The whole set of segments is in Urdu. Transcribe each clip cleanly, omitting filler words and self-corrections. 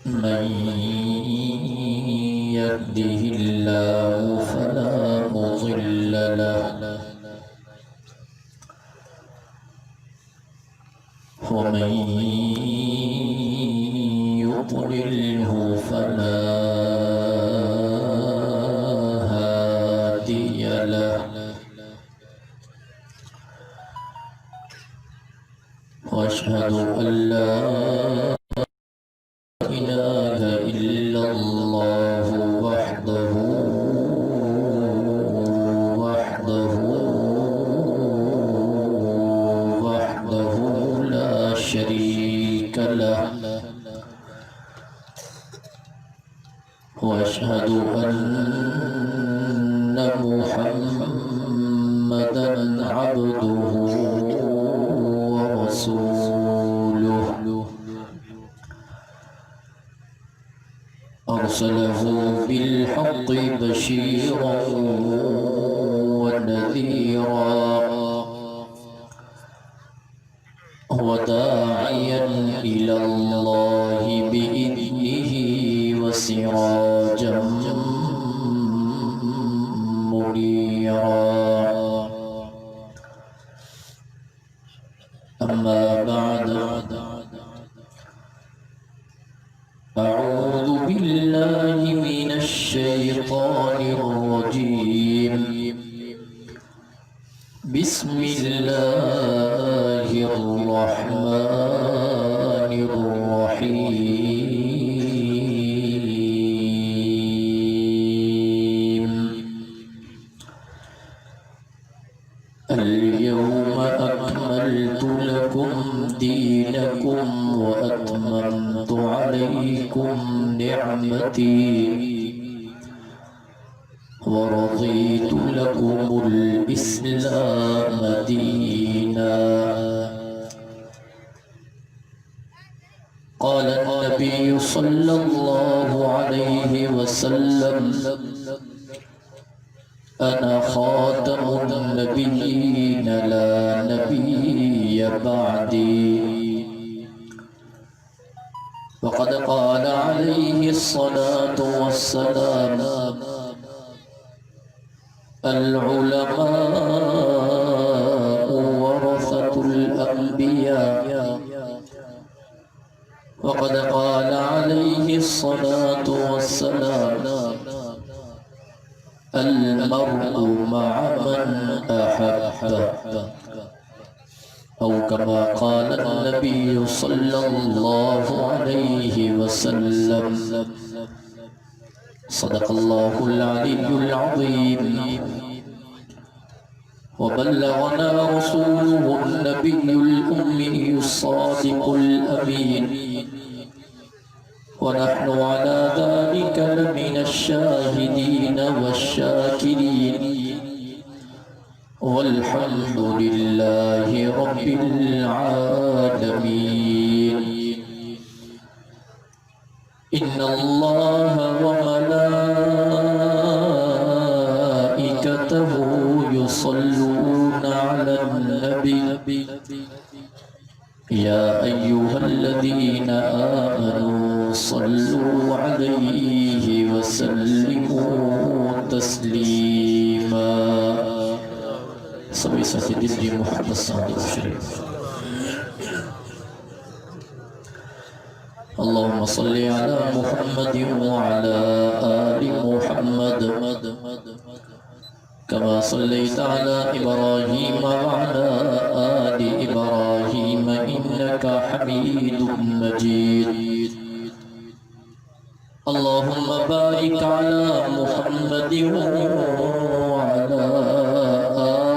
من يهده الله فلا مضل له ومن يضلله فلا هادي له وأشهد أن لا إله إلا الله وحده وحده وحده لا شريك له وأشهد أن محمدا عبده ورسوله أرسله بالحق بشيرا ونذيرا وداعيا إلى الله بإذنه وسراجا منيرا أما بعد أعوذ بالله من الشيطان الرجيم بسم الله الرحمن الرحيم اليوم أكملت لكم دينكم وأتممت عليكم نعمتي ورضيت لكم الإسلام دينا. قال النبي صلى الله عليه وسلم أنا خاتم النبيين لا نبي بعدي. وقد قال عليه الصلاة والسلام العلماء ورثة الأنبياء. وقد قال عليه الصلاة والسلام المرء مع من أحب، أو كما قال النبي صلى الله عليه وسلم. صدق الله العلي العظيم وبلغنا رسوله النبي الأمي الصادق الأمين ونحن على ذلك لمن الشاهدين والشاكرين والحمد لله رب العالمين. إن الله وملائكته يصلون على النبي يا أيها الذين آمنوا صلوا عليه وسلموا تسليما. سوي سيدي محمد صلى الله عليه وسلم. اللهم صل على محمد وعلى آل محمد كما صليت على إبراهيم وعلى آل إبراهيم إنك حميد مجيد. اللهم بارك على محمد وعلى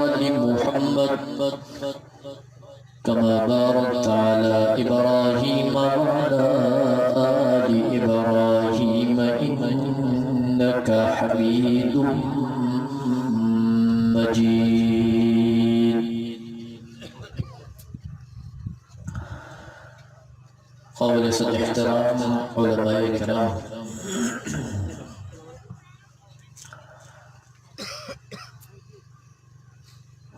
آل محمد كما باركت على إبراهيم وعلى آل إبراهيم إنك حميد مجيد. قابل احترام علماء الكرام،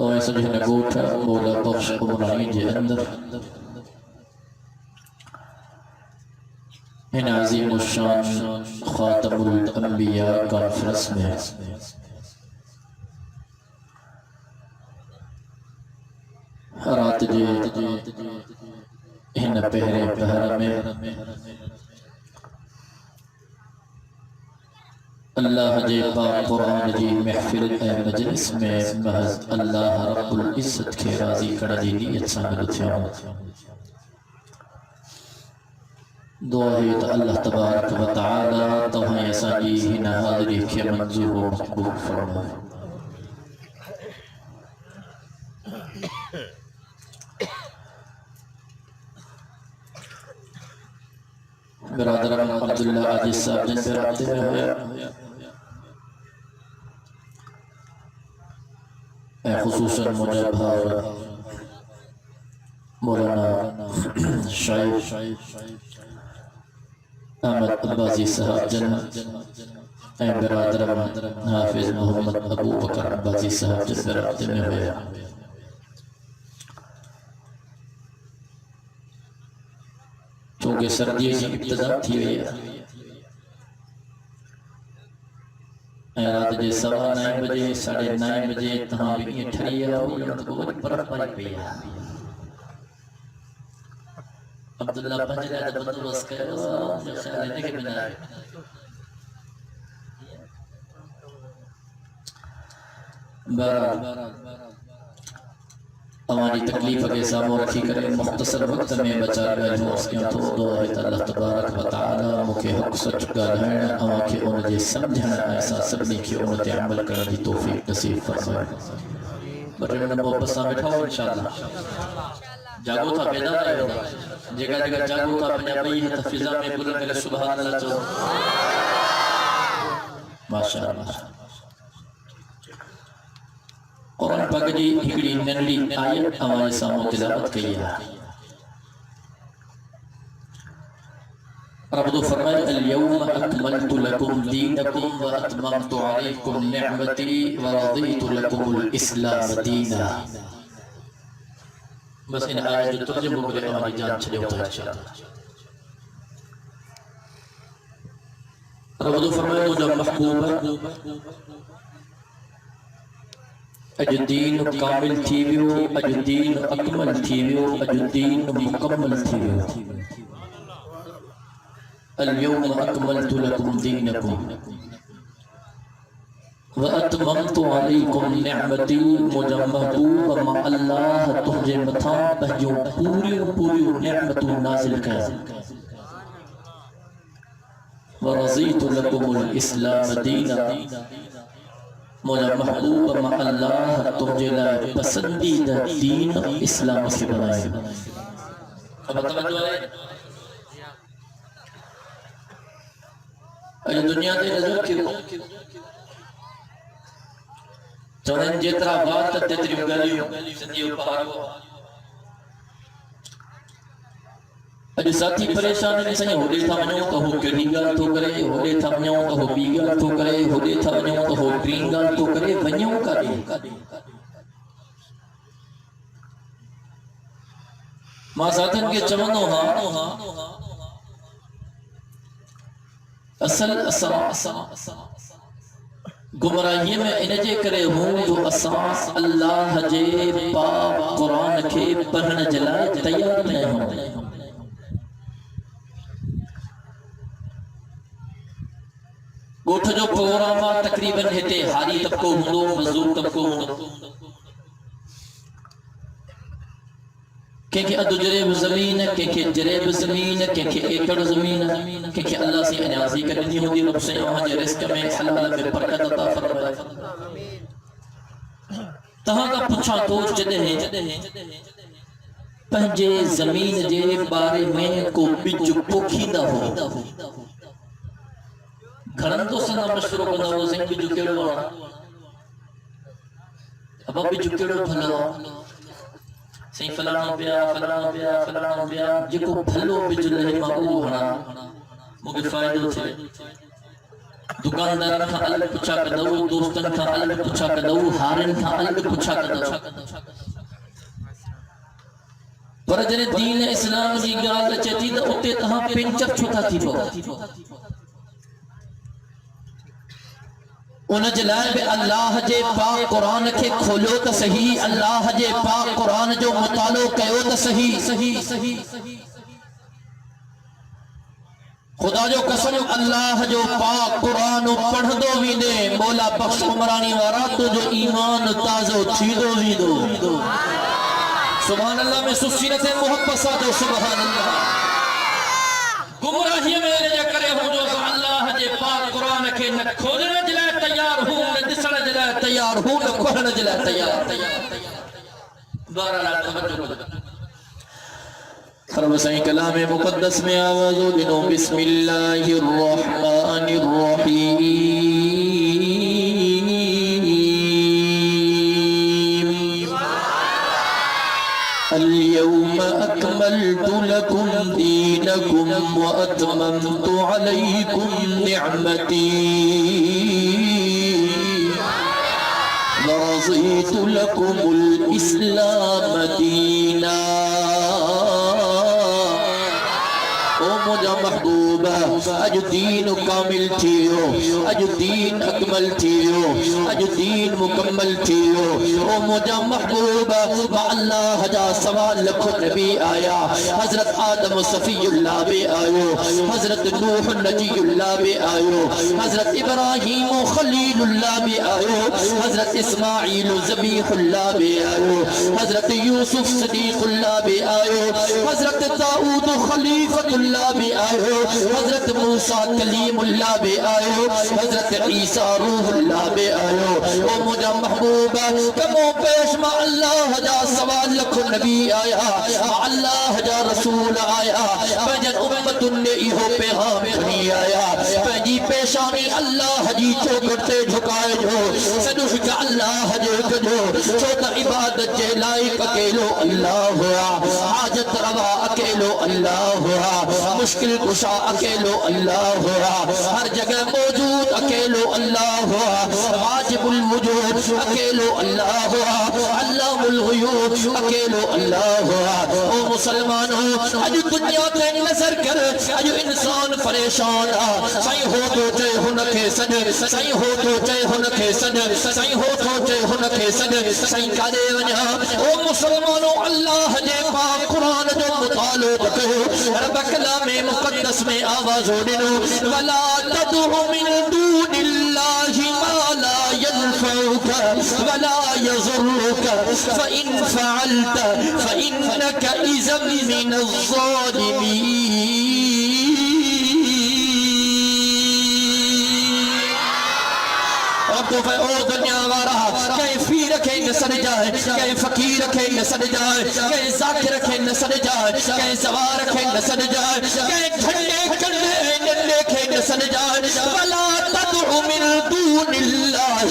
تو ایسا جو نگوٹا مولا بخش عمرانی جے اندر ان عظیم الشان خاتم الانبیاء کانفرنس میں رات جے ان پہرے پہر میں اللہ جے پاک قرآن جی محفل اے مجلس میں محض اللہ رب العزت کے راضی کر دی نیت سامل تھیا دعا ہے تو اللہ تبارک و تعالی تمہیں ایسا جی ہنا حاضری کے منظور و مقبول فرمائے برادران عبداللہ عاجز صاحب جن سے رابطے میں ہویا خصوصاً مجھے بھائی مولانا شاعر احمد عباسی صاحب جن برادران حافظ محمد ابو بکر عباسی صاحب جن سے رابطے میں ہویا چونکہ سردی کی ابتدا تھی ہوئی ہے رات جے 9:15 بجے 9:30 بجے تہاں بھی یہ ٹھری ہے اور تو بہت برف پائی پئی ہے عبداللہ پنجرے دا بندوبست کرو جو خیال ہے کہ بنا ہے بہرحال ہماری تکلیف کے سامنے رکھی کرے مختصر وقت میں بچا گئے ہوں اس کے تو دعا ہے اللہ تبارک و تعالی مکہ حق سچ گالھائن اواں کے ان جے سمجھنا ایسا سبنی کی ان تے عمل کرنے کی توفیق نصیب فرمائے بٹن نمبر بسا بیٹھا ہو انشاءاللہ جاگو تھا پیدا رہے ہو جگہ جگہ جاگو تھا پنجابی ہے تفیضہ میں بلند کرے سبحان اللہ چو ماشاءاللہ قرآن پاک جی ہکڑی ننڈی آیت ہمارے سامنے تلاوت کی ہے رب تو فرمائے اليوم اکملت لکم دینکم واتممت علیکم نعمتی ورضیت لکم الاسلام دینا بس ان آیت جو ترجمہ کرے ہماری جان چھلے ہوتا ہے رب تو فرمائے مجھے محبوب ہے اج دین کامل تھی ویو اج دین اکمل تھی ویو اج دین مکمل تھی ویو اليوم اکملت لکم دینکم واتممت علیکم نعمتی مجھے محبوب ما اللہ تمہیں متھا بہجو پوری نعمت نازل کر ورضیت لکم الاسلام دینا مولا محبوب ما اللہ تمہیں لائے پسندیدہ دین اسلام سے بنائے اب توجہ ہے اج دنیا دے نظر کیوں چونن جترا بات تتری گلیوں سندیو پاگو اج ساتھی پریشان نہیں سہیں ہوڑے تھا ونیوں تو ہو کڑی گال تو کرے ہوڑے تھا ونیوں تو ہو بی گال تو کرے ہوڑے تھا ونیوں تو ہو گرین گال تو کرے ونیوں کا دے ماں ساتھن کے چمنوں ہاں اصل گمراہی میں انجے کرے ہوں جو اساس اللہ جے پاک قرآن کے پڑھن جلائے تیار نہیں ہوں گوٹھ جو پروگرام تقریباً ہتے حاری طبقو ہوں مزدور طبقو ہوں کہ ادو جریب زمین کہ جریب زمین کہ ایکڑ زمین کہ اللہ سے انیازی کرنی ہوگی رب سے وہاں جے رزق میں حلال میں برکت عطا فرمائے تہاں کا پچھا تو جدے ہیں پنجے زمین جے بارے میں کو بج پوکھیدہ ہو گھرن تو سنا مشورہ بنا ہو سنگ بجو کیڑو آنا اب بجو کیڑو بھلا سین فلانا بیا جکو بھلو بج لہے ماں او ہنا مگر فائدو تھے دکاندار کا الگ پچھا کدو دوستن کا الگ پچھا کدو ہارن کا الگ پچھا کدو پر جن دین اسلام جی گال چتی تو اتے تہاں پنچر چھوتا تھی پو ان جلائے بے اللہ جے پاک قرآن کے کھولو تا صحیح اللہ جے پاک قرآن جو مطالعہ کہو تا صحیح خدا جو قسم اللہ جو پاک قرآن پڑھ دو ویندے مولا بخش عمرانی وارا تو جو ایمان تازو تھی دو ویندو سبحان اللہ میں سسینت محبت ساتھو سبحان اللہ گمراہی میرے جا کرے ہوں جو اللہ جے پاک قرآن کے نہ کھولنے جلائے تیار ہوں نہ دسڑ جلائے تیار ہوں نہ کھولنے جلائے تیار بارہ لا توجہ حرم سائیں کلام مقدس میں آوازو دنو بسم اللہ الرحمن الرحیم اليوم أكملت لكم دينكم وأتممت عليكم نعمتي ورضيت لكم الإسلام دينا او مجھا محبوبہ اج دین کامل تھیو اج دین اکمل تھیو اج دین مکمل تھیو او مجھا محبوبہ با اللہ جا سوال لکھو نبی آیا حضرت آدم صفی اللہ بے آیو حضرت نوح نجی اللہ بے آیو حضرت ابراہیم خلیل اللہ بے آیو حضرت اسماعیل ذبیح اللہ بے آیو حضرت یوسف صدیق اللہ بے آیو حضرت داؤد خلیفت اللہ بے آئے حضرت موسیٰ کلیم اللہ بے آئے حضرت عیسیٰ روح اللہ بے آئے او مجھا محبوبہ کمو پیش ما اللہ جا سوال لکھو نبی آیا اللہ جا رسول آیا پہجن امت نے ایہو پیغام بھنی آیا پہجی پیشانی اللہ جی چوکڑتے جھکائے جو صدف کا اللہ جے کجو چھوٹا عبادت جے لائق اکیلو اللہ ہوا حاجت روا اکیلو اللہ ہوا مشکل کشا اکیلو اللہ ہوا ہر جگہ موجود اکیلو اللہ ہوا واجب الوجود اکیلو اللہ ہوا علام الغیوب اکیلو اللہ ہوا او مسلمانوں اج دنیا تے نظر کر اج انسان پریشان سائیں ہو تو چے ہن کے سن سائیں ہو تو چے ہن کے سن سائیں ہو تو چے ہن کے سن سائیں کدے ونیا او مسلمانوں اللہ جے پاک قرآن جو مطالعہ کرو رب کلام مقدس میں آواز اڑنو ولا تدعو من دون اللہ ما لا ينفعك ولا يضرك فإن فعلت فإنك إذا من الظالمين او دنیا وارا کہیں فی رکھے نہ سڑ جائے کہیں فقیر رکھے نہ سڑ جائے کہیں ذاکر رکھے نہ سڑ جائے کہیں سوار رکھے نہ سڑ جائے کہیں ٹھنڈے کرنے نلے کھے نہ سڑ جائے ولا تدعو من دون اللہ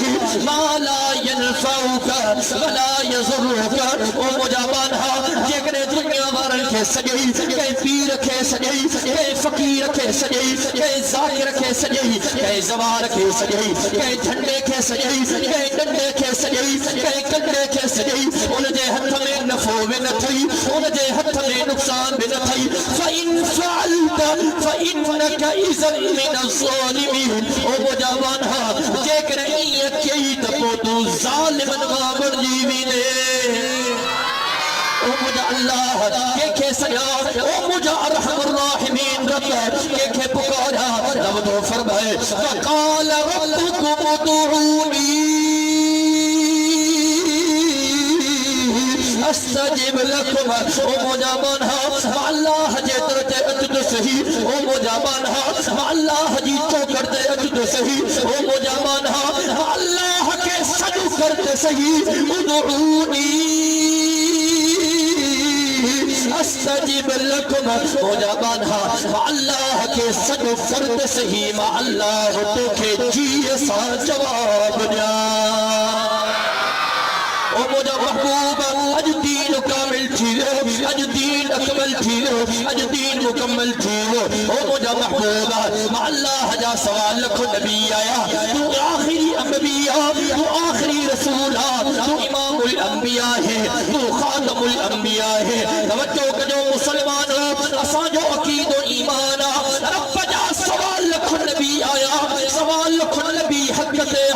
ما لا ينفعك ولا يضرك او مجابان ہاں جگنے دنیا وارن کے سجئی کہیں پیر رکھے سجئی کہیں فقیر رکھے سجئی کہیں ذاکر رکھے سجئی کہیں زوار رکھے سجئی کہیں ٹھنڈے کے سجئی کہیں ڈنڈے کے سجئی کہیں کنڈے کے سجئی ان جے ہتھ میں نفع میں نہ تھی ان جے ہتھ میں نقصان میں نہ تھی فَإِن فَعَلْتَ فَإِنَّكَ إِذًا مِنَ الظَّالِمِينَ او مجاوان ہاں جے کر ایت کئی تپو تو ظالمن غابر جیوی نے او مجھا اللہ کے کھے سجا او مجھا ارحم الراحمین رب کے کھے پکارا رب تو فرمائے فَقَالَ رَبُّكُمُ ادْعُونِي استجب لکم او مجھا بانہا اللہ جے ترتے اجد صحیح او مجھا بانہا اللہ جی تو کرتے اجد صحیح او مجھا بانہا اللہ کے سجو کرتے صحیح ادعونی استجب لکم مجھا بانہا اللہ کے سجو کرتے صحیح ما اللہ تو کے جی سا جواب جا او مجھا محبوب اج دین کامل تھی اج دین اکمل مکمل تھی اج دین مکمل تھی او مجھا محبوبہ ما اللہ جا سوال لکھو نبی آیا تو آخری انبیاء تو آخری رسولہ تو امام الانبیاء ہے تو خاتم الانبیاء ہے توجہ کجو مسلمانوں اساں جو عقید و ایمانا رب جا سوال لکھو نبی آیا سوال لکھو نبی حقتے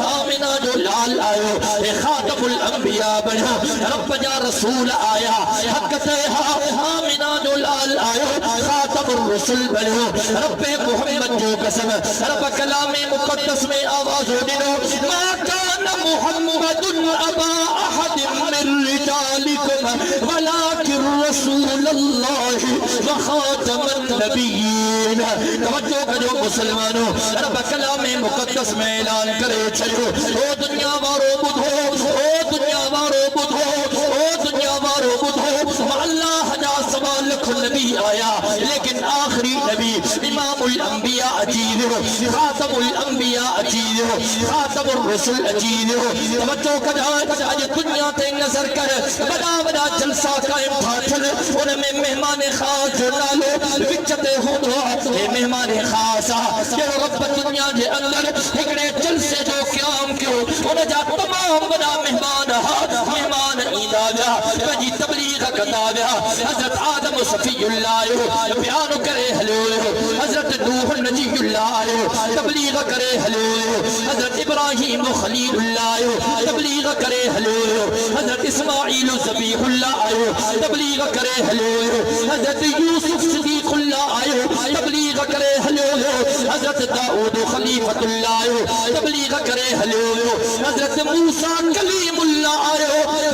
آمنہ جو لال آئے اے خاتم الانبیاء بنا رب جا رسول آیا حقتے آمنہ جو لال آئے خاتم الرسل بنا رب محمد جو قسم رب کلام مقدس میں آواز دنو ما کان محمد ابا احد من رجالکم ولکن رسول اللہ وخاتم النبیین توجہ کرو مسلمانوں رب کلام مقدس میں اعلان کرے چلو او دنیا وارو بدھو او دنیا وارو بدھو او دنیا وارو بدھو اللہ جا سوال لکھو نبی آیا لیکن آخری نبی امام الانبیاء عجیز ہو خاتم الانبیاء عجیز ہو خاتم الرسل عجیز ہو توجہ کرو آج دنیا تے نظر کر بڑا بڑا جلسہ قائم تھا چل ان میں مہمان خاص جو نالو وچتے ہوں دو اے مہمان خاص کہ رب دنیا دے اندر ایکڑے جلسے جو قیام کیوں ان جا تمام بڑا مہمان ایدا گیا پجی تبلیغ کتا گیا حضرت آدم صفی اللہ بیان کرے ہلو حضرت نوح نجی اللہ تبلیغ کرے ہلو حضرت ابراہیم خلیل اللہ تبلیغ کرے ہلو حضرت اسماعیل ذبیح اللہ تبلیغ کرے ہلو حضرت یوسف صدیق اللہ تبلیغ کرے ہلو حضرت داؤد خلیفۃ اللہ تبلیغ کرے ہلو حضرت موسیٰ کلیم اللہ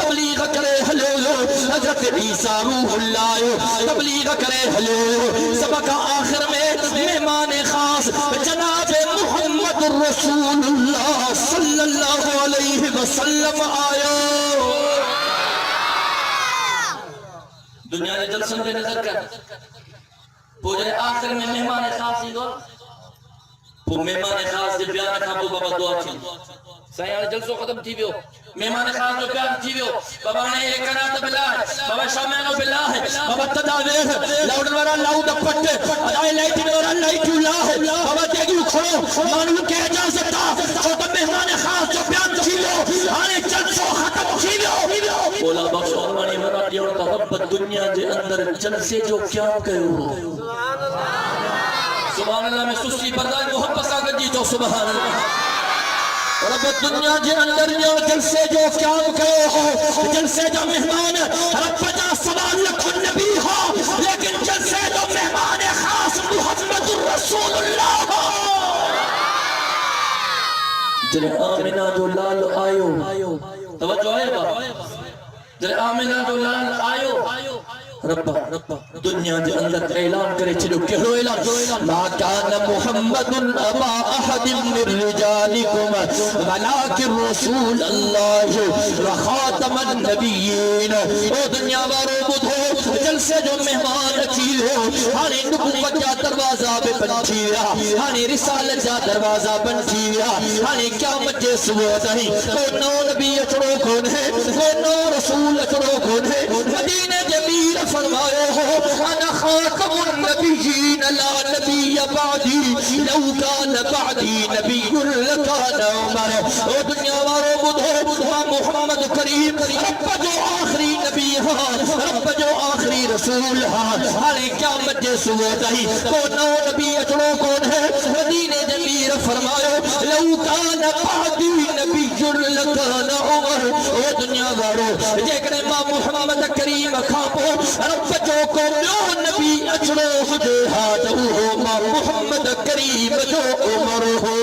تبلیغ کرے ہلو حضرت عیسیٰ روح اللہ تبلیغ کرے ہلو سبق آخر میں مہمان خاص جناب محمد رسول اللہ صلی اللہ علیہ وسلم آیا دنیا نے جلسوں کے نظر کر پوجے آخر میں مہمان خاص ہی دو وہ مہمان خاص جب بیان کھا وہ بابا دعا کی سیاں جلسوں ختم تھی بیو مہمان خاص جو بیان تھی بیو بابا نے ایک کرات بلا ہے بابا شامینو بلا ہے بابا تداویر لاؤڈن ورا لاؤڈ پٹ ادائی لائٹن ورا لائٹ اللہ ہے بابا دیگی کھڑو مانو کے اجازت چھوٹا مہمان خاص جو بیان تھی بیو آنے جلسوں ختم تھی بیو بولا بخش آمانی ورا دیو تا رب دنیا دے اندر جلسے جو کیا کہو سبحان اللہ میں سسی بردار محبت ساگر جی تو سبحان اللہ رب دنیا جے اندر جو جلسے جو قیام کرے ہو جلسے جو مہمان رب جا سوال لکھو نبی ہو لیکن جلسے جو مہمان خاص محمد رسول اللہ ہو جلے آمنہ جو لال آئیو توجہ ہے با جلے آمنہ جو لال آئیو رب دنیا دے اندر اعلان کرے چلو کہو اعلان ما کان محمد ابا احد من رجالکم ولکن رسول اللہ وخاتم النبیین او دنیا وارو بدھو جلسے جو مہمان رکھی ہو ہانے نبوت جا دروازہ بے بنتی رہا ہانے رسالت جا دروازہ بنتی رہا ہانے قیامت جے سبوت ہی کو نو نبی اچڑو کون ہے کو نو رسول اچڑو کون ہے مدینہ جمیل فرمائے ہو انا خاتم النبیین لا نبی بعدی لو کان بعدی نبی لکان عمر او دنیا وارو بدھو محمد کریم رب جو آخری نبی رب جو آخری رسول ہانے قیامت جے سوت ہی کو نو نبی اچڑو کون ہے مدینہ جمیل فرمائے لو کان بعدی نبی لکان عمر او دنیا وارو جیکڑے ماں محمد کریم کھاپو رب جو کو نو نبی اچڑو خدے ہاتھ ہو ماں محمد کریم جو عمر ہو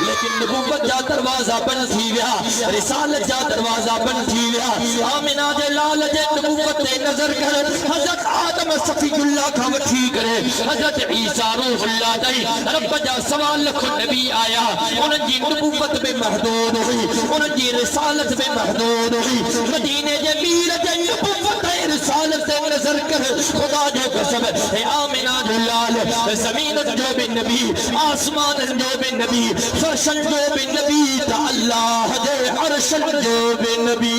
لیکن نبوت جا دروازہ بن تھی ویا رسالت جا دروازہ بن تھی ویا آمنہ دے لال جے نبوت دے نظر کر حضرت آدم صفی اللہ کا وٹھی کرے حضرت عیسیٰ روح اللہ دائی رب جا سوال لکھو نبی آیا انہوں جی نبوت بے محدود ہوئی انہوں جی رسالت بے محدود ہوئی مدینہ جے میر جے نبوت دے رسالت دے نظر کر خدا جو قسم ہے آمنہ جو لال زمین جو بے نبی آسمان جو بے نبی فرشن جو بے نبی تا اللہ دے عرشن جو بے نبی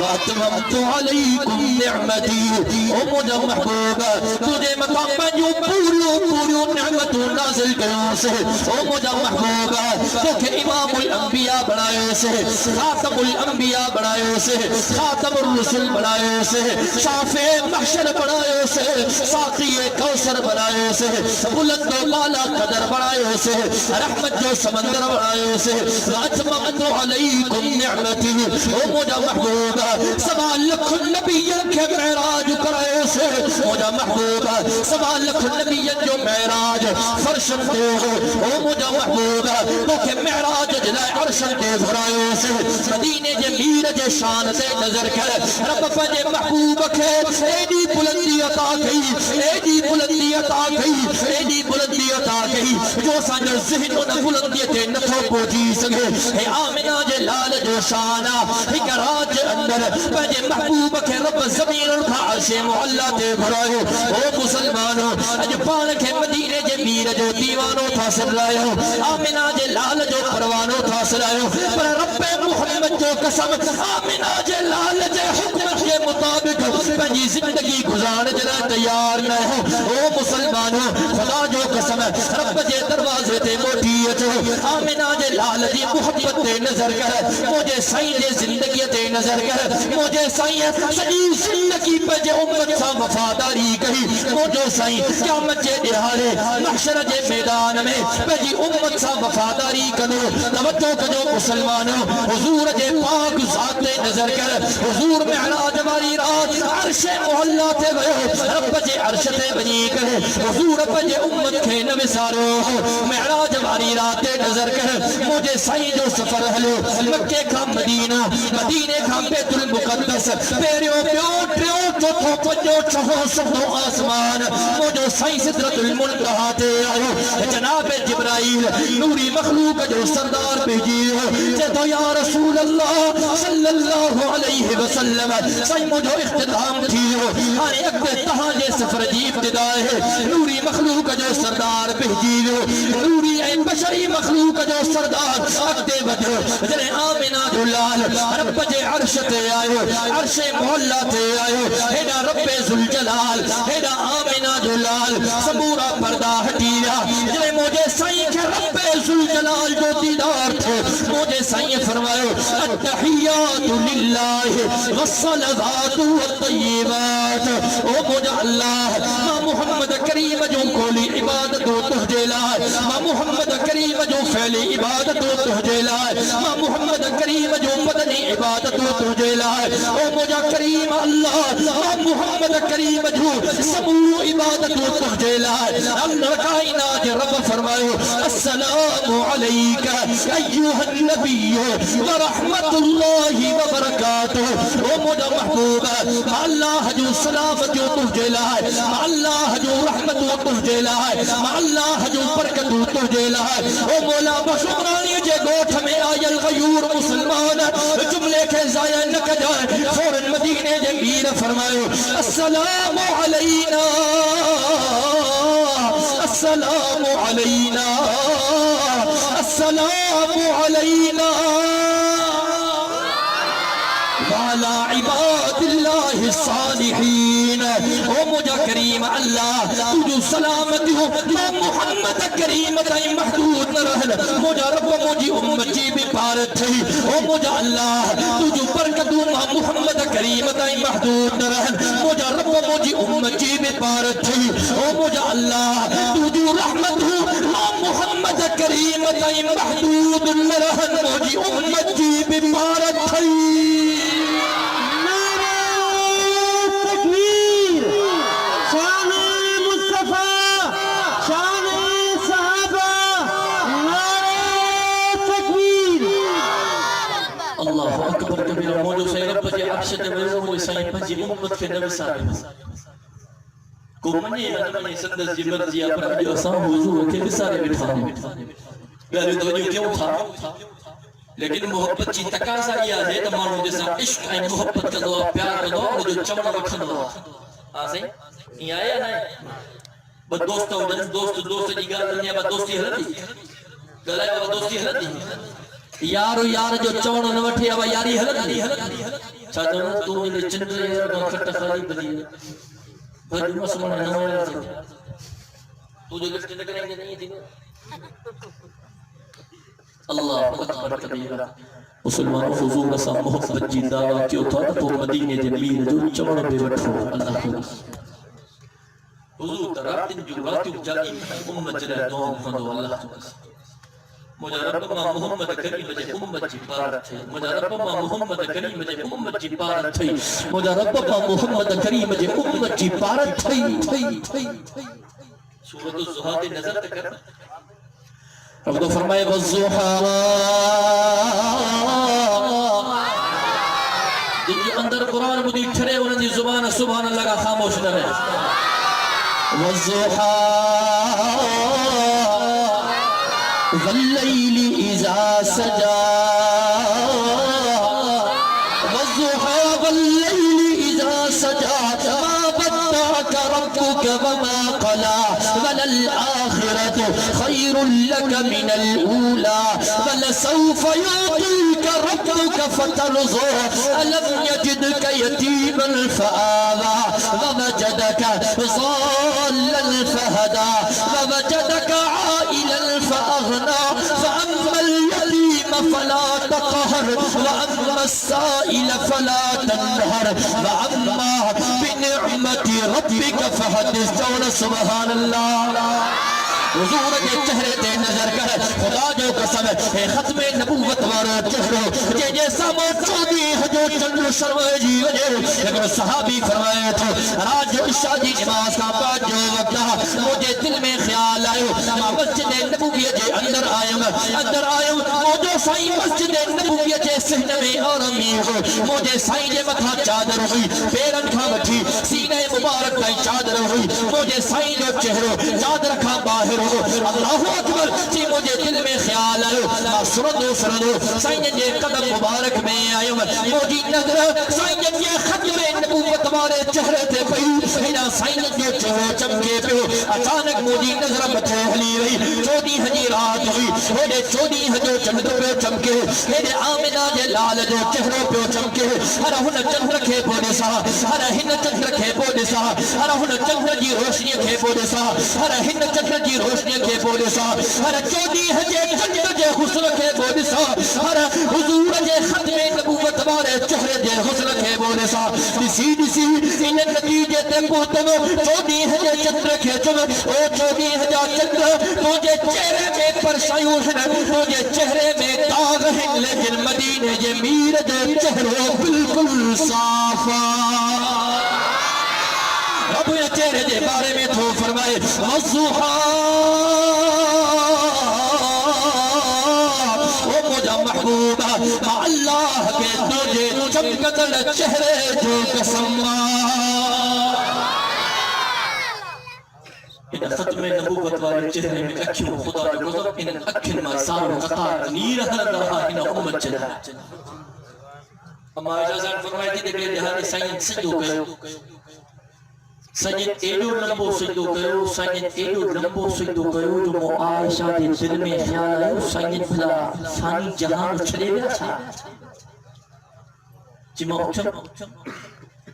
واتممت علیکم نعمتی او مجھا محبوب تجھے مقام میں جو پوریوں نعمتوں نازل کروں سے او مجھا محبوب تو کہ امام الانبیاء بنائے سے خاتم الانبیاء بنائے سے خاتم الرسل بنائے سے شافع محشر بنائے سے ساقی کوثر بنائے سے بلند و بالا قدر بنائے سے رحمت جو سمندر بنائے سے واتممت علیکم نعمتی او مجھا محبوب سوا لکھ نبیین کے معراج کرائے سے مجھا محبوب سوا لکھ نبیین جو معراج فرشن دے او مجھا محبوب تو کہ معراج جلائے عرشن دے بھرائے سے مدینے جے میر جے شان سے نظر کر رب پجے محبوب کے ایڈی بلندی عطا گئی ایڈی بلندی عطا گئی ایڈی بلندی عطا گئی جو سانجر ذہن و بلندی تے نتھو پوچھی سگے اے آمنہ جے لال جو شانا ایک راج اندر پجے محبوب کے رب زمین کا عرش معلا تے بھرائے او مسلمانوں اج پان کے مدینے جے میر جو دیوانوں تھا سر لائے آمنہ جے لال جو پروانوں تھا سر لائے پر رب محمد جو قسم آمنہ جے لال جے حکمت کے مطابق پنجی زندگی گزار جنا تیار نہ ہو او مسلمانوں خدا جو قسم رب جے دروازے تے موٹی اچھو آمنہ جے لال جی محبت تے نظر کر مجھے سائیں جے زندگی تے نظر کر مجھے سائیں سجی زندگی پہ جے امت سا وفاداری کہی مجھے سائیں قیامت جے دہارے محشر جے میدان میں پہ جی امت سا وفاداری کنو توجہ کنو مسلمانوں حضور جے پاک ذات تے نظر کر حضور معراج والی رات عرش محلہ تے گئے رب جے عرش تے بنی کرے حضور پہ جے امت کے نوسارو معراج والی رات تے نظر کر مجھے سائیں جو سفر ہلو مکے کا مدینہ مدینے کا بیت المقدس پیریوں پیوٹریوں چوتھوں پنجوں چھہوں سبوں آسمان مجھے سائیں صدرت المنتہا تے آئے جناب جبرائیل نوری مخلوق جو سردار بھیجی ہو تو یا رسول اللہ صلی اللہ علیہ وسلم سائیں مجھے اختتام تھی ہو آنے اکتے تہاں جے سفر جی ابتدا ہے نوری مخلوق جو سردار بھیجی ہو نوری بشری مخلوق جو سردار اکتے وجہ جنہیں آمنہ جو لال رب جے عرش تے آئے عرش محلہ تے آئے ہیڈا رب ذوالجلال ہیڈا آمنہ جو لال سبورا پردہ ہٹیا جنہیں مجھے سائیں کے رب ذوالجلال جو دیدار تھے مجھے سائیں فرمائے التحیات للہ والصلوات والطیبات او مجھے اللہ ماں محمد کریم جو کولی عبادت و تہجے لائے ماں محمد کریم جو فعلی عبادت و تہجے لائے ماں محمد کریم جو بدنی عبادت و تہجے لائے او مجھے کریم اللہ ماں محمد کریم جو سمو عبادت و تہجے لائے اللہ کائنات رب فرمائے السلام علیکہ ایوہ النبی ورحمت اللہ وبرکاتہ او مجھے محبوب اللہ جو سلامت جو تہجے لائے اللہ جو رحمت و تہجے لائے اللہ جو برکت و تہجے لائے او مولا بشکرانی جے گوٹھ میں آئی الغیور مسلمان جملے کے ضائع نہ جائے فوراً مدینے جے میر فرمائے السلام علینا السلام علینا السلام علینا وعلى عباد الله الصالحين او مجھا کریم اللہ تجھو سلامتی ہو محمد کریم تائی محدود نہ رہن مجھا رب مجھے امت جی بھی پارت تھی او مجھا اللہ تجھو برکت محمد کریم تائی محدود نہ رہن مجھا رب مجھے امت جی بھی پارت تھی او مجھا اللہ تجھو رحمت ہو محمد کریم تائی محدود نہ رہن مجھے امت جی بھی پارت تھی اللہ اکبر کبیرہ موجو سے رب جے عرش تے ویزو مجھے سائیں پنجی امت کے نبی صاحب کو منی منی سندس جی مرضی اپنا جو اساں حضور کے وسارے بٹھا گھر توجہ کیوں تھا لیکن محبت چی تقاضا یہ ہے تو مانو جیسا عشق ہے محبت کا دعا پیار کا دعا جو چمڑا رکھن دعا آسیں یہ آیا نہیں بس دوست جی گا دنیا با دوستی حلتی گلائے با دوستی حلتی یارو یار جو چوڑ نہ وٹھیا با یاری حلتی چاہتا تو ملے چند رہے ہیں کھٹا خالی بلی بھر مسلمان نوائے تھے تو جو لفٹ لگنے کے نہیں تھی اللہ اکبر کبیرہ مسلمان حضور رسا محبت جی دعویٰ کیوں تھا تو مدینہ جمیل جو چمڑ بے وٹھو اللہ خدا حضور تراتن جو راتیو جائی امت جلہ دعا مفندو اللہ خدا مجھے رب ماں محمد کریم جے امت جی پارت ہے مجھے رب ماں محمد کریم جے امت جی پارت ہے مجھے رب ماں محمد کریم جے امت جی پارت ہے سورۃ الضحیٰ تے نظر تک کرنا رب تو فرمائے والضحیٰ جن جو اندر قرآن مجھے ٹھرے انہوں نے زبان سبحان اللہ کا خاموش نہ رہے والضحیٰ واللیل اذا سجا والضحى واللیل اذا سجا ما بدعك ربك وما قلا وللآخرة خير لك من الأولى ولسوف يعطيك ربك فترضى ألم يجدك يتيما فآوى ووجدك ضالا فهدى ووجدك عائلا فأغنى فأما اليتيم فلا تقهر وأما السائل فلا تنهر وأما بنعمة ربك فحدث جون سبحان اللہ حضور کے چہرے تے نظر کر خدا جو قسم ہے ختم نبوت وارو چہرو کہ جیسا موچودی ہے جو چند شروع جی وجہ لیکن صحابی فرمائے تو راج جو عشاء دی نماز کا بعد جو وقت مجھے دل میں خیال آئے میں مسجد نبویہ جے اندر آئے مجھے سائیں مسجد نبویہ جے سہن میں آرمی ہو مجھے سائیں جے مکھا چادر ہوئی پیرن کھا بٹھی سینہ مبارک کا چادر ہوئی مجھے سائیں جو چہرو چادر کھا باہر اللہ اکبر جی مجھے دل میں خیال آئے سردو سائیں جے قدم مبارک میں آئے مجھے نظر سائیں جے ختم نبوت والے چہرے تھے پہی سائیں جے چہرے چمکے پہ اچانک مجھے نظر مٹھے ہلی رہی چودی ہجی رات ہوئی میرے چودی ہجو چند پہ چمکے میرے آمنہ جے لال جو چہروں پہ چمکے ہر ہن چند رکھے پونے سا ہر ہن چند رکھے پونے سا ہر ہن چند جی روشنی کھے پونے سا ہر ہن چند جی روشنی کے بولے سا ہر چودی ہجے چند جے حسن کے بولے سا ہر حضور جے ختم نبوت والے چہرے جے حسن کے بولے سا دسی ان نتیجے تے پہنچو چودی ہجے چند کے چند او چودی ہجا چند تجھے چہرے میں پرشایوں ہیں تجھے چہرے میں داغ ہیں لیکن مدینے جے میر جے چہرے بالکل صافا رب یہ چہرے دے بارے میں تو فرمائے والضحیٰ وہ مجھا محبوبہ مع اللہ کے تجھے چمکتل چہرے جو قسم ان ختم نبوت والے چہرے میں اکھیوں خدا جو گزر ان اکھن میں سارو قطار نیر ہر رہا ان امت چلا اما اجازت فرمائی تھی کہ جہاں سائن سجدو گئے سجد ایڈو لمبو سجدو کرو سجد ایڈو لمبو سجدو کرو جو مو عائشہ دے دل میں خیال آئے سجد بھلا فانی جہان چھڑے گیا تھا جمع اچھم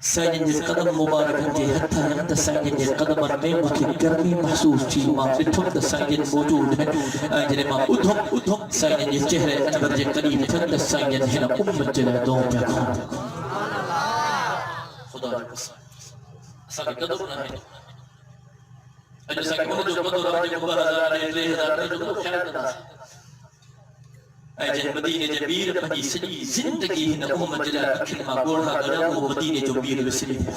سجد جس قدم مبارک جے ہتھا ہم دا سجد جس قدم میں مکھی گرمی محسوس تھی ماں اتھم دا سجد موجود ہے جنہیں ماں ادھم سجد جس چہرے انبر جے قریب تھن دا سجد ہے نا امت جلہ دوں پہ کھان خدا جا قسم ساکہ قدر نہ ہے اجھے ساکہ انہوں جو قدر آجے مبارزہ رہے لے ہزار جو قدر خیال نہ اجھے مدینہ جے بیر پہنی سجی زندگی ہن امت جلہ اکھن ماں گوڑھا گڑا وہ مدینہ جو بیر وسلی ہے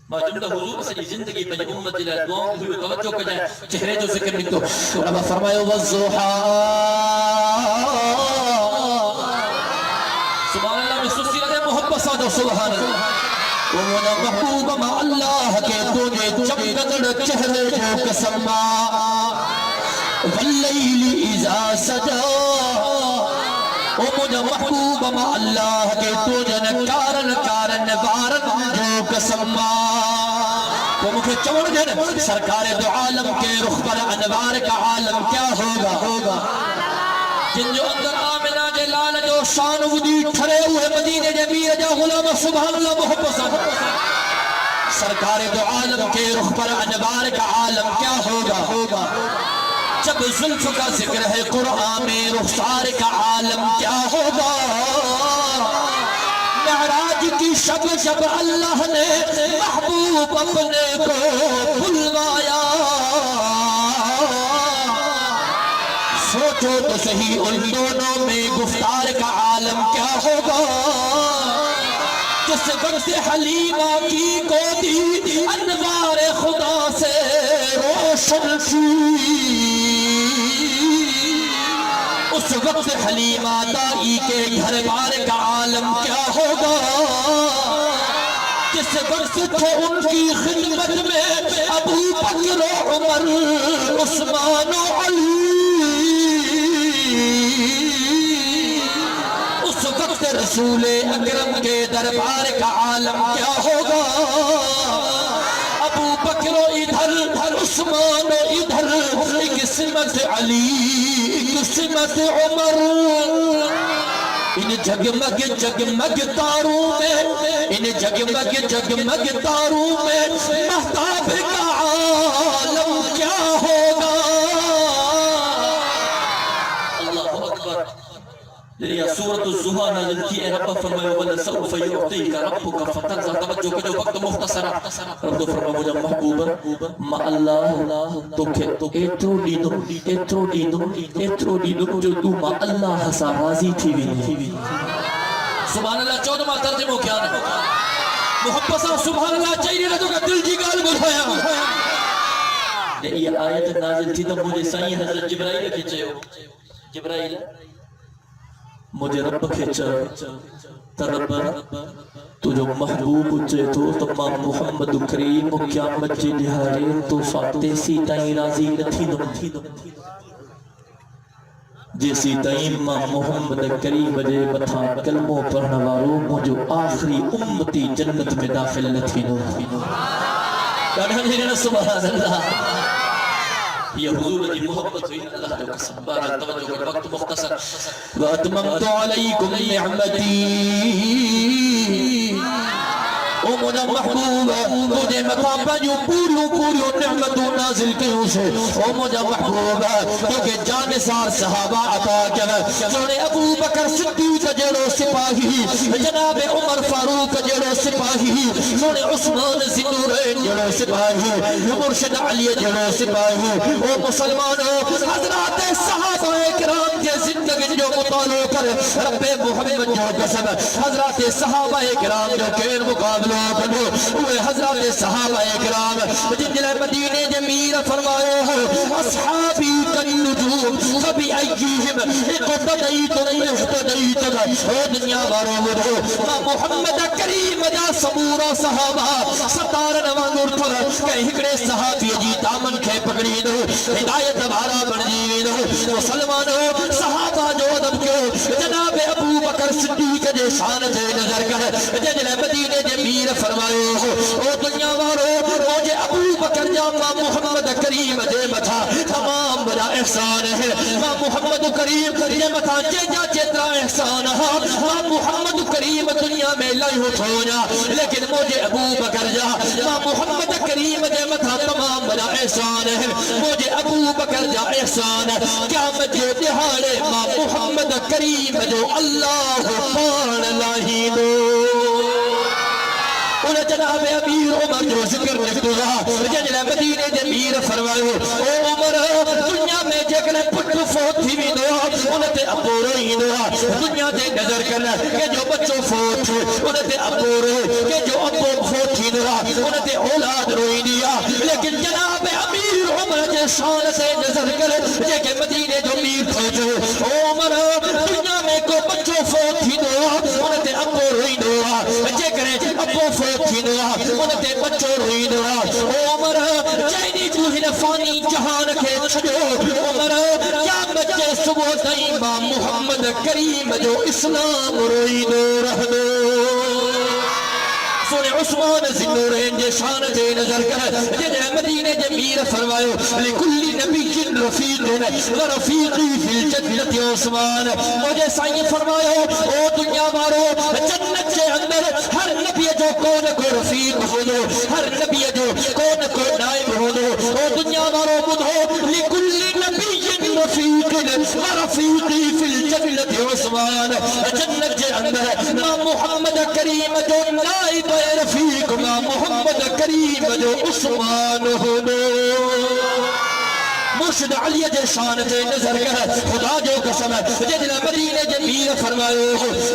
ماں جمدہ حضور سجی زندگی پہنی امت جلہ دعاؤں ہوئے توجہ کر جائے چہرے جو ذکر نکتو اب فرمائے والضحیٰ سبحان اللہ میں سسی لگے محبت سادہ سبحان اللہ ومن محبوب مع اللہ کے تجھے چمکتڑ چہرے جو قسم واللیل اذا سجا ومن محبوب مع اللہ کے تجھے کارن بارن جو قسم وہ مجھے چوڑ دیں سرکار دو عالم کے رخ پر انوار کا عالم کیا ہوگا جن جو اندر آمنہ جے لال جو شان ودی ٹھرے ہوئے مدینے جے میر جا غلام سبحان اللہ محبت سرکار دو عالم کے رخ پر انوار کا عالم کیا ہوگا جب زلف کا ذکر ہے قرآن میں رخسار کا عالم کیا ہوگا معراج کی شب جب اللہ نے محبوب اپنے کو بلوایا سوچو تو صحیح ان دونوں میں گفتار کا عالم کیا ہوگا جس وقت حلیمہ کی گودی انوار خدا سے روشن تھی اس وقت حلیمہ دائی کے گھر بار کا عالم کیا ہوگا جس وقت تھے ان کی خدمت میں ابو بکر و عمر عثمان و علی اس وقت رسول اکرم کے دربار کا عالم کیا ہوگا ابو بکر ادھر عثمان ادھر ایک سمت علی ایک سمت عمر ان جگمگ جگمگ تاروں میں ان جگمگ جگمگ تاروں میں مہتاب کا عالم کیا ہوگا اللہ اکبر یہ سورۃ الزہا نازل کی اے رب فرمائے وَلَسَوْفَ يُعْطِيكَ رَبُّكَ فَتَرْضَىٰ توجہ کے جو وقت مختصر رب فرمائے مجھے محبوب ما اللہ تو ایترو ڈینو جو تو ما اللہ حسا راضی تھی بھی سبحان اللہ 14واں ترجمہ کیا ہے محبت صاحب سبحان اللہ چاہیے رہا تو کا دل جی گال بڑھایا یہ آیت نازل تھی تو مجھے سائیں حضرت جبرائیل کھچے ہو جبرائیل مجھے رب کھچا ترب تو جو محبوب اچھے تو تمام محمد کریم قیامت جی دہارے تو فاتے سی تائیں راضی نتھی دو جیسی تائیں ماں محمد کریم جے متھا کلموں پڑھنا وارو مجھو آخری امتی جنت میں داخل نتھی دو سبحان اللہ یہ حضور جی محبت ہوئی اللہ جو قسم بارہ توجہ کر وقت مختصر وَأَتْمَمْتُ عَلَيْكُمْ نِعْمَتِي او مجھا محبوب مجھے مطابع جو پوریوں نعمتوں نازل کیوں سے او مجھا محبوب کیونکہ جانسار صحابہ عطا کیا سونے ابو بکر صدیق جڑو سپاہی جناب عمر فاروق جڑو سپاہی سونے عثمان ذنورین جڑو سپاہی مرشد علی جڑو سپاہی او مسلمانوں حضرات صحابہ اکرام کے زندگی جو مطالعہ کر رب محمد جو قسم حضرات صحابہ اکرام جو کین مقابلہ ہوئے حضرات صحابہ اکرام جن مدینے جمیر فرمائے ہو اصحابی کالنجوم فبأیہم اقتدیتم احتدیتم او دنیا بارو مرو محمد کریم جا سمورا صحابہ ستار نوانور پر کہ ہکڑے صحابی جی دامن کھے پکڑی دو ہدایت بارا بن جی دو مسلمانوں صحابہ جو دم کے جناب ابو بکر صدیق جے شان جے نظر کر جن مدینے جمیر فرمائے ہو او دنیا وارو مجھے ابو بکر جاما محمد کریم دے متھا تمام بڑا احسان ہے ماں محمد کریم دے متھا جیجا چیترا احسان ہے ماں محمد کریم دنیا میں لائی ہو چھوڑا لیکن مجھے ابو بکر جا ماں محمد کریم دے متھا تمام بڑا احسان ہے مجھے ابو بکر جا احسان ہے کیا مجھے دہاڑے ماں محمد کریم جو اللہ پان لاہی دو انہیں جناب امیر عمر جو ذکر رکھتے رہا جنہا مدینہ جمیر فرمائے او عمر دنیا میں جگنے پٹھ فوت تھی بھی دو انہیں تے ابو روئی دو دنیا تے نظر کرنا کہ جو بچوں فوت تھی انہیں تے ابو روئی کہ جو ابو فوت تھی دو انہیں تے اولاد روئی دیا لیکن جناب امیر عمر جے شان سے نظر کرے جے کہ مدینہ جمیر پھوٹے او عمر دنیا میں کو بچوں فوت تھی دو انہیں تے ابو روئی دو جے کرے ابو فوت انتے بچوں روئی دوا عمر چینی جوہن فانی جہان کے چھڑو عمر کیا بچے صبح تائیں ماں محمد کریم جو اسلام روئی دو رہ دو سونے عثمان ذنورین جے شان دے نظر کر جے مدینے جے میر فرمایو لکل نبی رفیق و رفیقی فی الجنت عثمان مجھے سائیں فرمایو او دنیا مارو جنت کے اندر ہر نبی جو کون کو رفیق ہو دو ہر نبی جو کون کو نائب ہو دو او دنیا مارو بدھو لکل نبی رفیق و رفیقی فی الجنت عثمان جنت کے اندر ما محمد کریم جو نائب رفیق ما محمد کریم جو عثمان ہو دو مرشد علی جے شان تے نظر کر خدا جو قسم جدل مدینہ جمیر فرمایو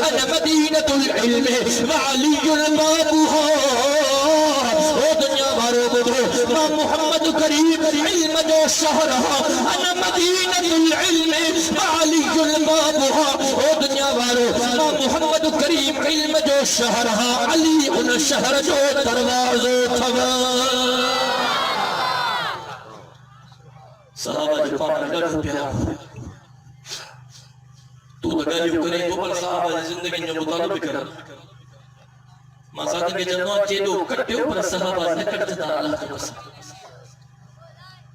انا مدینۃ العلم وعلی البابها او دنیا بارو بدھو ما محمد کریم علم جو شہرها انا مدینۃ العلم وعلی البابها او دنیا بارو ما محمد کریم علم جو شہرها علی ان شہر جو دروازو تھوا صحابہ جو پاک لڑو پیار تو لگالیو کرے تو پر صحابہ زندگی جو مطالب کر ماں ساتھ کے جنوان چیدو کٹے پر صحابہ نے کٹتا اللہ کے قسم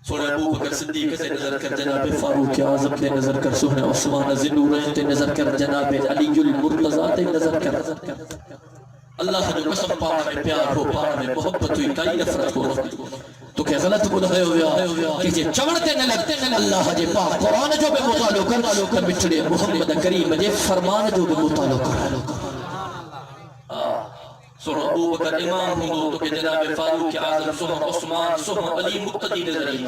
سوڑے ابو بکر صدیق سے نظر کر جناب فاروق اعظم تے نظر کر سونے عثمان ذنورین تے نظر کر جناب علی المرتضی تے نظر کر اللہ جو قسم پاک میں پیار ہو پاک میں محبت ہوئی کئی نفرت ہو تو کہ غلط بدھائے ہویا کہ جے چوڑتے نہ لگتے اللہ جے پاک قرآن جو بے مطالعہ کر بچڑے محمد کریم جے فرمان جو بے مطالعہ کر سورہ ابو بکر امام ہوں تو کہ جناب فاروق اعظم سورہ عثمان سورہ علی مقتدی نظرین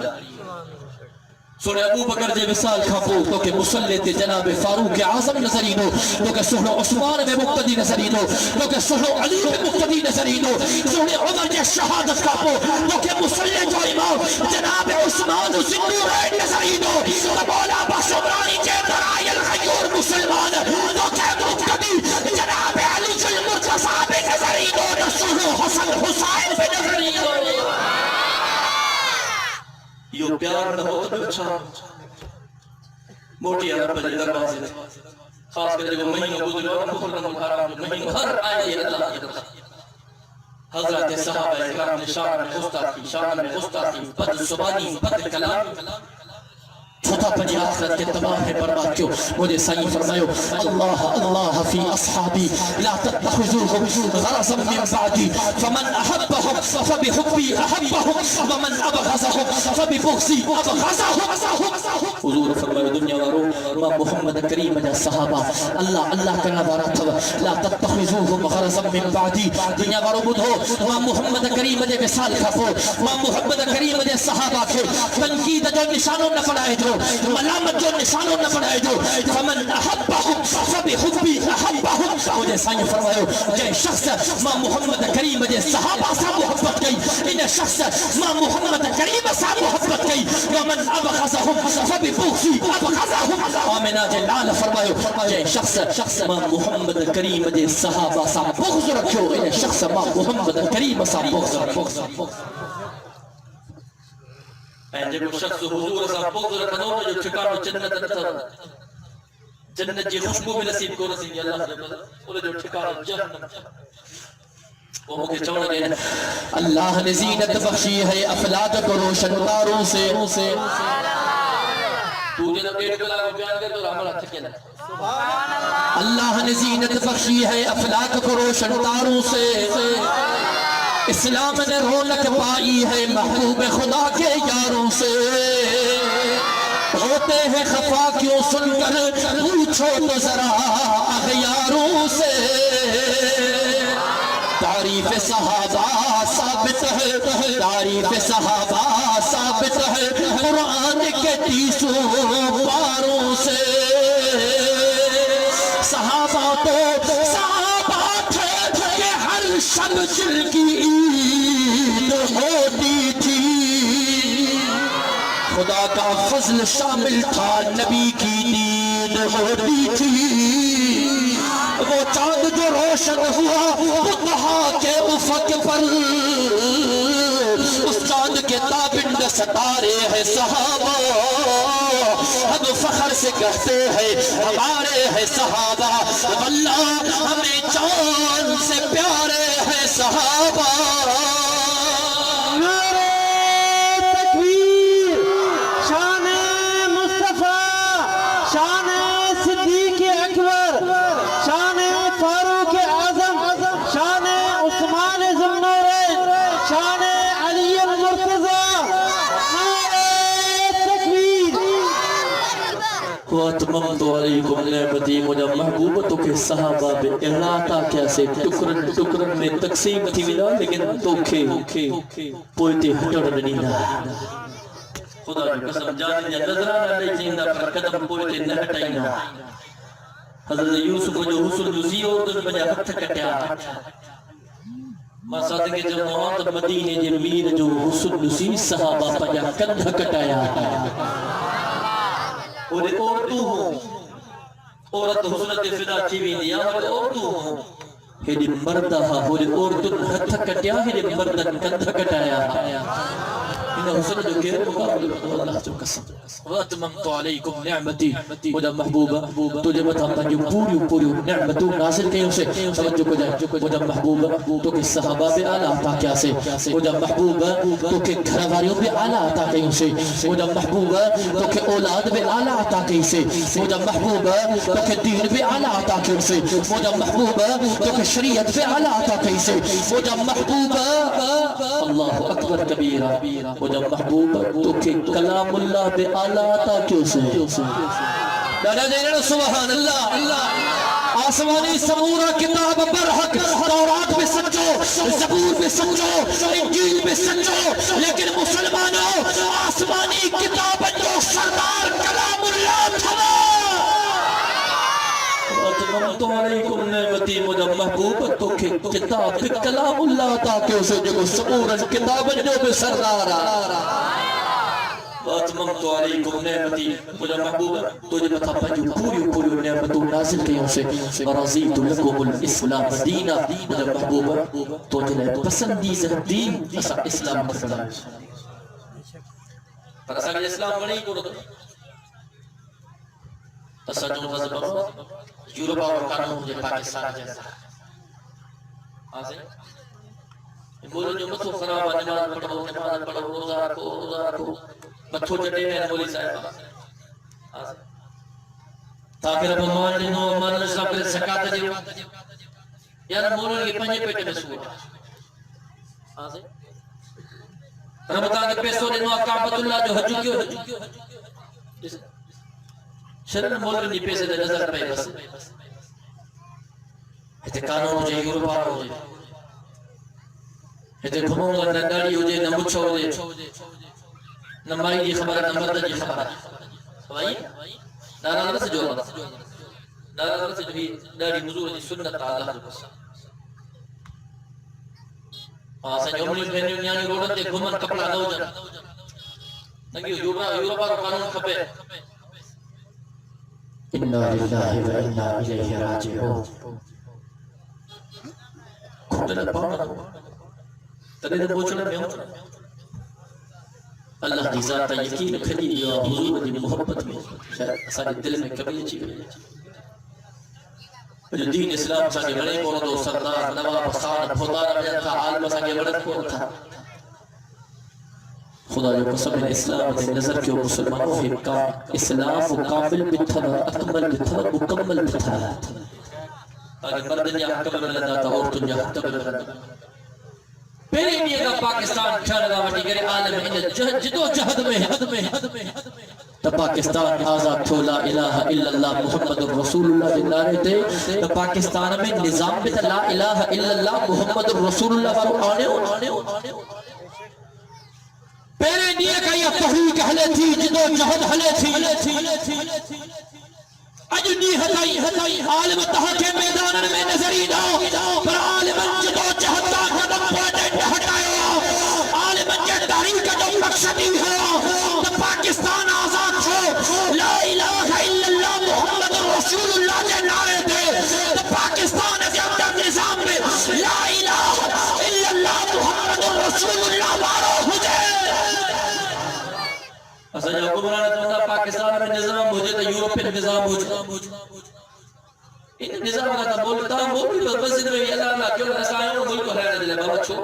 سورہ ابو بکر جے وصال کھاپو تو کہ مسلح تے جناب فاروق اعظم نظرینو تو کہ سورہ عثمان میں مقتدی نظرینو تو کہ سورہ علی میں مقتدی نظرینو سورہ عمر جے شہادت کھاپو تو کہ مسلح جو امام جناب عثمان ذنورین نظرینو تو مولا بشمرانی جے درائے الغیور مسلمان تو کہ مقتدی جناب علی المرتضی نظرینو رسول حسن حسین پہ نظرینو یہ پیار نہ ہو تو اچھا موٹی عرب پر دروازے خاص کر جو مہینوں گزرے اور محرم الحرام مہینوں ہر آئے اللہ کی طرف حضرت صحابہ اکرام نے شان میں گستاخی شان میں گستاخی بد زبانی بد کلام چھوٹا پنجی آخرت کے تمام ہے برباد کیوں مجھے سائیں فرمایو اللہ اللہ فی اصحابی لا تتخذوهم غرضا من بعدی فمن احبهم فبحبی احبهم ومن ابغضهم فببغضی ابغضهم حضور فرمایو دنیا وارو ما محمد کریم جا صحابہ اللہ اللہ کرنا دارا تھا لا تتخذوهم غرضا من بعدی دنیا وارو بدھو ما محمد کریم جے وصال کھاپو ما محمد کریم جے صحابہ کے تنقید جو نشانوں نہ پڑھائے جو ملامت جو نشانوں نہ بڑھائے جو فمن احبهم فبحبی احبهم مجھے سائیں فرمایو جے شخص ما محمد کریم جے صحابہ سے محبت کی ان شخص ما محمد کریم سے محبت کی ومن ابغضهم فببغضی ابغضهم آمنہ جے لال فرمایو جے شخص ما محمد کریم جے صحابہ سے بغض رکھو ان شخص ما محمد کریم سے بغض رکھو جب شخص حضور صاحب بغض رکھنو جو ٹھکانو جنت نتا جنت جی خوشبو بھی نصیب کو رسید اللہ انہیں جو ٹھکانو جہنم وہ مجھے چوڑا دے اللہ نے زینت بخشی ہے افلاک کو روشن تاروں سے تو جنب ڈیڑھ کلا کو بیان کر تو رحمل ہاتھ کے اللہ نے زینت بخشی ہے افلاک کو روشن تاروں سے اسلام نے رونق پائی ہے محبوب خدا کے یاروں سے ہوتے ہیں خفا کیوں سن کر پوچھو تو ذرا اغیاروں سے تعریف صحابہ ثابت ہے تعریف صحابہ ثابت ہے قرآن کے 30 پاروں سے صحابہ تو صحابہ تھے کہ ہر شب دل کی عید ہوتی تھی خدا کا فضل شامل تھا نبی کی دید ہوتی تھی وہ چاند جو روشن ہوا بطحا کے افق پر اس چاند کے تابند ستارے ہیں صحابہ ہم فخر سے کہتے ہیں ہمارے ہیں صحابہ، واللہ ہمیں جان سے پیارے ہیں صحابہ۔ وَأَتْمَمْتُ عَلَيْكُمْ نِعْمَتِي، مجھے محبوبتوں کے صحابہ بے احاطہ کیسے ٹکرن ٹکرن میں تقسیم تھی ملا، لیکن توکھے پوئتے ہٹڑ نینا۔ خدا جو قسم جانے جا نظرانہ لے جیندہ پر قدم پوئتے نہ ہٹائینا۔ حضرت یوسف جو حسن جزی اور دن بجا ہتھ کٹیا، ماں صادقے جو مواد مدینے جے میر جو حسن جزی صحابہ پجا کندھ کٹایا۔ اور عورتوں ہوں، عورت حسنت فدا چیوی دیا اور عورتوں ہوں، ہیڈی مردہ اور عورتوں ہتھ کٹیا، ہیڈی مردن کندھ کٹایا۔ انہا حسن جو کہہ مقابل اللہ جو قسم۔ وَأَتْمَمْتُ عَلَيْكُمْ نِعْمَتِي، مجھے محبوبہ تجھے بتا پنجو پوری نعمتوں نازل کہیں اسے سمجھو کو جائے۔ مجھے محبوبہ تو کہ صحابہ بے آلہ عطا کیا سے، مجھے محبوبہ تو کہ گھرواریوں بے آلہ عطا کہیں سے، مجھے محبوبہ تو کہ اولاد بے آلہ عطا کہیں سے، مجھے محبوبہ تو کہ دین بے آلہ عطا کہیں سے، مجھے محبوبہ تو کہ شریعت بے آلہ عطا کہیں سے، مجھے محبوبہ اللہ اکبر کبیرہ، مجھے محبوبہ تو کہ کلام اللہ بے آلہ عطا کیوں سے۔ دادا دینا سبحان اللہ۔ آسمانی سمورہ کتاب برحق، تورات بھی سمجھو، زبور بھی سمجھو، انجیل بھی سمجھو، لیکن مسلمانوں آسمانی کتاب جو سردار کلام اللہ تھا۔ تو علیکم نعمتی، مجھے محبوب تو کہ کتاب کلام اللہ عطا کیوں سے جو سمورہ کتاب جو بھی سردار وَأَتْمَمْتُ عَلَيْكُمْ نِعْمَتِي، مجھے محبوب تجھے بتا پنجو پوری نعمتوں نازل کیوں سے۔ وَرَضِيتُ لَكُمُ الْإِسْلَامَ دِينًا، مجھے محبوب تجھے پسندیدہ دین اسلام کا بنا۔ پر اسا کے اسلام بنی کو رکھو اسا جو مذہب یورپ اور قانون مجھے پاکستان جیسا آسے بولو جو مصو خراب نماز پڑھو روزہ رکھو متھو چڑے ہیں مولی صاحب آسے تاکہ رب مان دنو مان اسلام کے سکات دیو یار مولو یہ پنجے پیٹے میں سوا آسے رمضان کے پیسوں دنو کعبۃ اللہ جو حج کیوں شرن مولو نہیں پیسے دے نظر پہ بس ایتے قانون ہو جائے یورپا ہو جائے ایتے گھموں گا نہ داڑی ہو جائے نہ مچھو ہو جائے نہ مائی جی خبر نہ مرد جی خبر سوائی داران سے جو داران سے جو ہی داڑی مزور جی سنت اللہ جو بس آسا جمعی بہنیوں نیانی روڑن دے گھمن کپڑا نہ ہو جانا نگی یورپا رو قانون کھپے اِنَّا لِلَّهِ وَإِنَّا إِلَيْهِ رَاجِعُونَ کھوٹنا پانا تنید پوچھنا میں ہوں اللہ دی ذاتہ یقین کھلی یا حضور دی محبت میں شاید سارے دل میں کبھی اچھی گئی جو دین اسلام ساکے بڑے کو دو سردار نواب خان خدار میں تھا عالم ساکے بڑے کو تھا خدا جو قسم اسلام دے نظر کیوں مسلمانوں ہی اسلام کامل بتھا اکمل بتھا مکمل بتھا اگر مردن یا حکم لنا تا عورتن یا حکم لنا پہلے بھی اگر پاکستان کھانا وٹی کرے عالم ان جدو جہد میں تا پاکستان آزاد تھو لا الہ الا اللہ محمد رسول اللہ دے نعرے تے تا پاکستان میں نظام بھی تا لا الہ الا اللہ محمد رسول اللہ والو آنے پہلے نہیں کہ یہ تحریک ہلے تھی جدو جہد ہلے تھی اج نہیں ہتائی عالم تہا کے میدان میں نظری داؤ پر عالم جدو جہد کا قدم پوٹے ہٹایا عالم کے تحریک کا جو مقصد ہی ہے تو پاکستان آزاد ہو لا الہ الا اللہ محمد رسول اللہ کے نعرے تھے تو پاکستان کے اندر نظام میں لا الہ الا اللہ محمد رسول اللہ بارو ہو جائے اسا جو حکمران تمنا پاکستان میں نظام موجود ان نظام کا بولتا بول مسجد میں اللہ کیوں رسائیں ملک ہے دل بابا چھو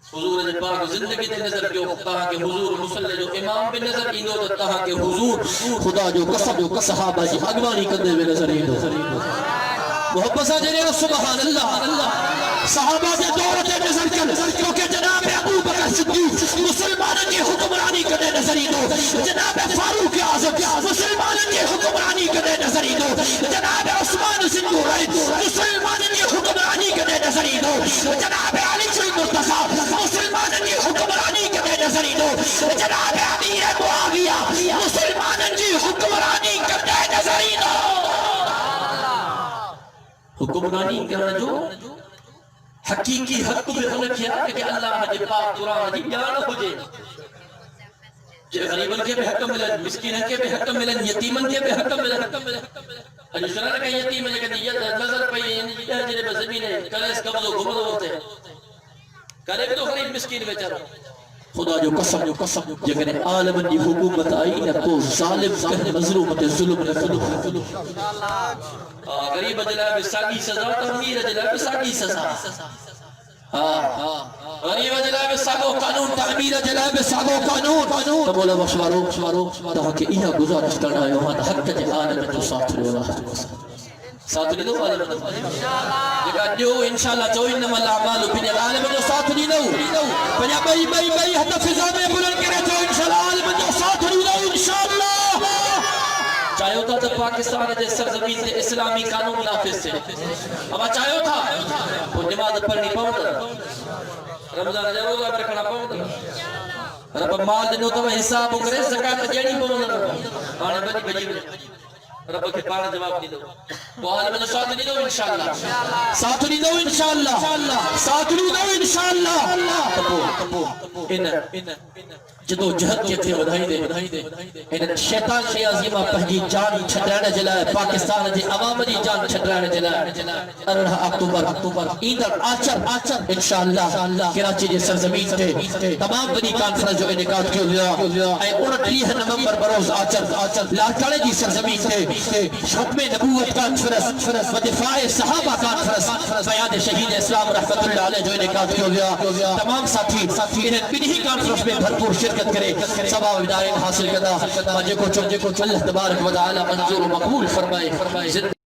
حضور نے پاک زندگی دے نظر کیوں کہا کہ حضور مصلی جو امام پہ نظر ایندو تو کہا کہ حضور خدا جو قسم صحابہ جی اگوانی کندے میں نظر ایندو محبت سے جنہیں سبحان اللہ صحابہ سے دورت نظر کر کیونکہ جناب ابو بکر صدیق مسلمانوں کی حکمرانی کدے نظری دو جناب فاروق اعظم مسلمانوں کی حکمرانی کدے نظری دو جناب عثمان سنگورائن مسلمانوں کی حکمرانی کدے نظری دو جناب علی المرتضی مسلمانوں کی حکمرانی کدے نظری دو جناب امیر معاویہ مسلمانوں کی حکمرانی کدے نظری دو حکمرانی کرنا جو حقیقی حق میں ہونا کیا کہ اللہ جے پاک قرآن جی جان ہو جے جے غریبن کے بھی حق ملن مسکینن کے بھی حق ملن یتیمن کے بھی حق ملن اجو شرار کا یتیم ہے کہ نظر پہ جے زمین کرے اس قبض گھمدو ہوتے کرے بھی تو غریب مسکین بیچارہ خدا جو قسم جگر عالم دی حکومت آئی نہ تو ظالم کر مظلومت ظلم نہ کرو غریب جلاب ساگی سزا تمیر جلاب ساگی سزا غریب جلاب ساگو قانون تعمیر جلاب ساگو قانون تو مولا بخشوارو تاکہ ایہا گزارش کرنا ہے وہاں حق جے عالم جو ساتھ رہو اللہ ساتھ نہیں دو عالم جگہ جو انشاءاللہ جو انما الاعمال پنیا عالم جو ساتھ نہیں دو پنیا بھائی حتی فضا میں بلند کرے جو انشاءاللہ عالم جو ساتھ نہیں دو انشاءاللہ چاہے ہوتا تھا پاکستان دے سرزمین دے اسلامی قانون نافذ سے اما چاہے ہوتا وہ نماز پڑھنی پاؤں رمضان جب ہوگا برکھنا پاؤں رب مال دنوں تو حساب کرے زکاة جیڑی پاؤں آنے بجی رب کے پانا جواب نہیں دو تو عالم نے ساتھ نہیں دو انشاءاللہ ساتھ نہیں دو انشاءاللہ ساتھ نہیں دو انشاءاللہ تبو ان جدو جہد کے تھے بدھائی دے ان شیطان کی عظیمہ پہنجی جان چھٹرانے جلائے پاکستان جی عوام جی جان چھٹرانے جلائے 18 اکتوبر ایندر آچر انشاءاللہ کراچی جی سرزمین تے تمام بنی کانفرنس جو انعقاد کیوں لیا اے 29 نومبر بروز آچر لاٹھاڑے جی سرزمین تے حکم نبوت کانفرنس و دفاع صحابہ کانفرنس بیان شہید اسلام رحمت اللہ علیہ جو انعقاد کیوں لیا تمام ساتھی انہیں بنی کانفرنس میں بھرپور شرکت کرے ثواب ودائن حاصل کرنا مجھے کو اللہ تبارک و تعالی منظور و مقبول فرمائے